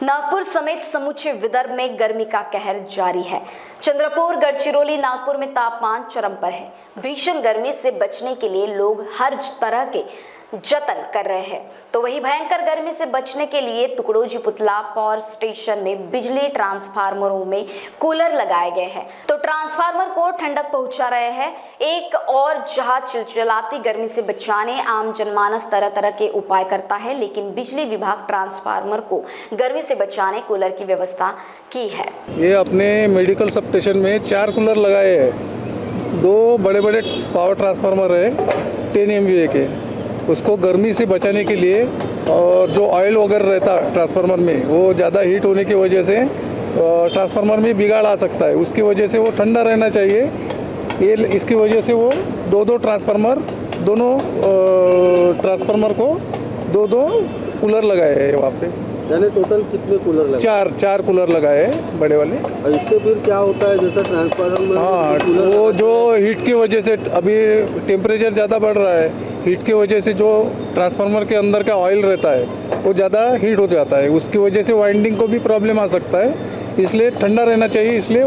नागपुर समेत समूचे विदर्भ में गर्मी का कहर जारी है। चंद्रपुर, गढ़चिरौली, नागपुर में तापमान चरम पर है। भीषण गर्मी से बचने के लिए लोग हर तरह के जतन कर रहे हैं, तो वही भयंकर गर्मी से बचने के लिए तुकड़ोजी पुतला पावर स्टेशन में बिजली ट्रांसफार्मरों में कूलर लगाए गए हैं, तो ट्रांसफार्मर को ठंडक पहुंचा रहे हैं। एक और जहां चिलचिलाती गर्मी से बचाने आम जनमानस तरह तरह के उपाय करता है, लेकिन बिजली विभाग ट्रांसफार्मर को गर्मी से बचाने कूलर की व्यवस्था की है। ये अपने मेडिकल सब स्टेशन में 4 कूलर लगाए हैं। 2 बड़े बड़े पावर ट्रांसफार्मर है 10 MVA के, उसको गर्मी से बचाने के लिए। और जो ऑयल वगैरह रहता ट्रांसफार्मर में, वो ज़्यादा हीट होने की वजह से ट्रांसफार्मर में बिगाड़ आ सकता है, उसकी वजह से वो ठंडा रहना चाहिए। ये इसकी वजह से वो दो ट्रांसफार्मर, दोनों ट्रांसफार्मर को 2 कूलर लगाए हैं वहाँ पे। यानी टोटल कितने कूलर लगे? 4 कूलर लगाए हैं बड़े वाले। और इससे फिर क्या होता है, जैसा ट्रांसफार्मर? हाँ, वो जो हीट की वजह से, अभी टेम्परेचर ज़्यादा बढ़ रहा है, हीट की वजह से जो ट्रांसफार्मर के अंदर का ऑयल रहता है वो ज़्यादा हीट हो जाता है, उसकी वजह से वाइंडिंग को भी प्रॉब्लम आ सकता है, इसलिए ठंडा रहना चाहिए, इसलिए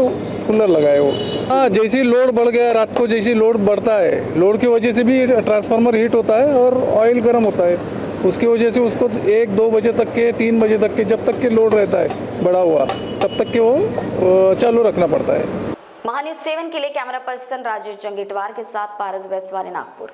कूलर लगाए वो। हाँ, जैसे लोड बढ़ गया, रात को जैसे लोड बढ़ता है, लोड की वजह से भी ट्रांसफार्मर हीट होता है और ऑयल गर्म होता है, उसकी वजह से उसको 1-2 बजे तक के, 3 बजे तक के, जब तक के लोड रहता है बढ़ा हुआ, तब तक के वो चालू रखना पड़ता है। महान्यूज 7 के लिए कैमरा पर्सन राजेश जंगीटवार के साथ पारस बैसवानी, नागपुर।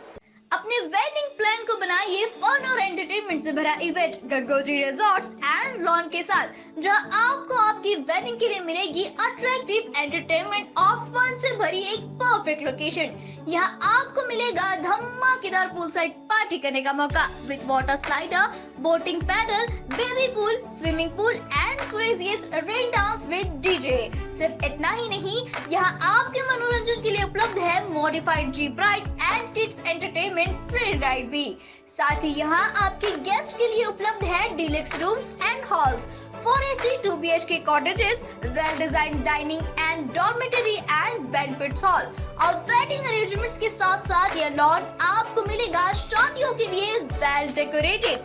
अपने वेडिंग प्लान को बनाइए फन और एंटरटेनमेंट से भरा event Gangotri resorts and lawn के साथ, जहां आपको आपकी वेडिंग के लिए मिलेगी अट्रैक्टिव एंटरटेनमेंट और फन से भरी एक परफेक्ट लोकेशन। यहां आपको मिलेगा धमाकेदार पूल साइड पार्टी करने का मौका with water slider, boating pedal, baby pool, swimming pool and craziest rain dance with DJ. सिर्फ इतना ही नहीं, यहाँ आपके मनोरंजन के लिए उपलब्ध है modified jeep ride and kids entertainment free ride भी। साथ ही यहाँ आपके गेस्ट के लिए उपलब्ध है deluxe rooms and halls, 4 AC 2 BHK cottages, well designed dining and dormitory and banquet hall। और वेडिंग अरेंजमेंट्स के साथ साथ यह लॉन आपको मिलेगा शादियों के लिए वेल डेकोरेटेड।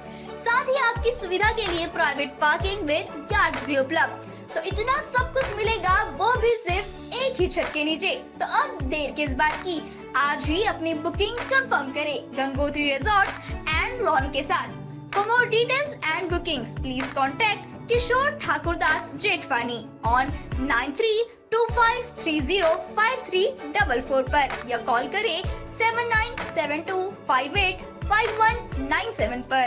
साथ ही आपकी सुविधा के लिए प्राइवेट पार्किंग विद गार्ड्स भी उपलब्ध। तो इतना सब कुछ मिलेगा, वो भी सिर्फ एक ही छत के नीचे। तो अब देर किस बात की, आज ही अपनी बुकिंग कंफर्म करें गंगोत्री रिजॉर्ट्स एंड लॉन के साथ। For more details and bookings please contact Kishore Thakurdas Jethwani on 9325305344 पर, या कॉल करें 7972585197 पर।